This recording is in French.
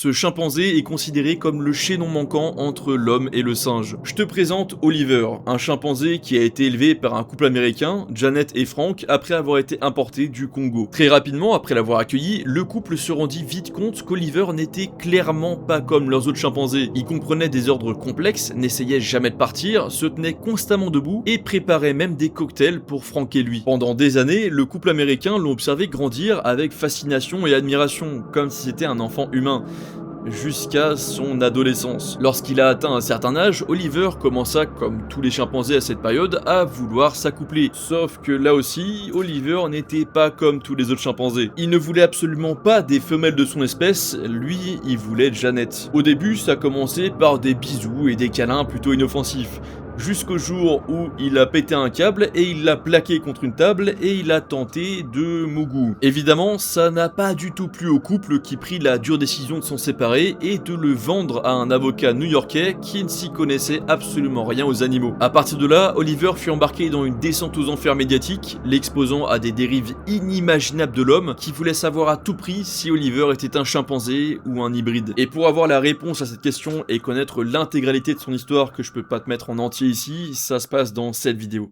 Ce chimpanzé est considéré comme le chaînon manquant entre l'homme et le singe. Je te présente Oliver, un chimpanzé qui a été élevé par un couple américain, Janet et Frank, après avoir été importé du Congo. Très rapidement, après l'avoir accueilli, le couple se rendit vite compte qu'Oliver n'était clairement pas comme leurs autres chimpanzés. Il comprenait des ordres complexes, n'essayait jamais de partir, se tenait constamment debout et préparait même des cocktails pour Frank et lui. Pendant des années, le couple américain l'ont observé grandir avec fascination et admiration, comme si c'était un enfant humain. Jusqu'à son adolescence. Lorsqu'il a atteint un certain âge, Oliver commença, comme tous les chimpanzés à cette période, à vouloir s'accoupler. Sauf que là aussi, Oliver n'était pas comme tous les autres chimpanzés. Il ne voulait absolument pas des femelles de son espèce, lui, il voulait Janet. Au début, ça commençait par des bisous et des câlins plutôt inoffensifs. Jusqu'au jour où il a pété un câble et il l'a plaqué contre une table et il a tenté de mougou. Évidemment, ça n'a pas du tout plu au couple qui prit la dure décision de s'en séparer et de le vendre à un avocat new-yorkais qui ne s'y connaissait absolument rien aux animaux. À partir de là, Oliver fut embarqué dans une descente aux enfers médiatiques, l'exposant à des dérives inimaginables de l'homme qui voulait savoir à tout prix si Oliver était un chimpanzé ou un hybride. Et pour avoir la réponse à cette question et connaître l'intégralité de son histoire que je peux pas te mettre en entier ici, ça se passe dans cette vidéo.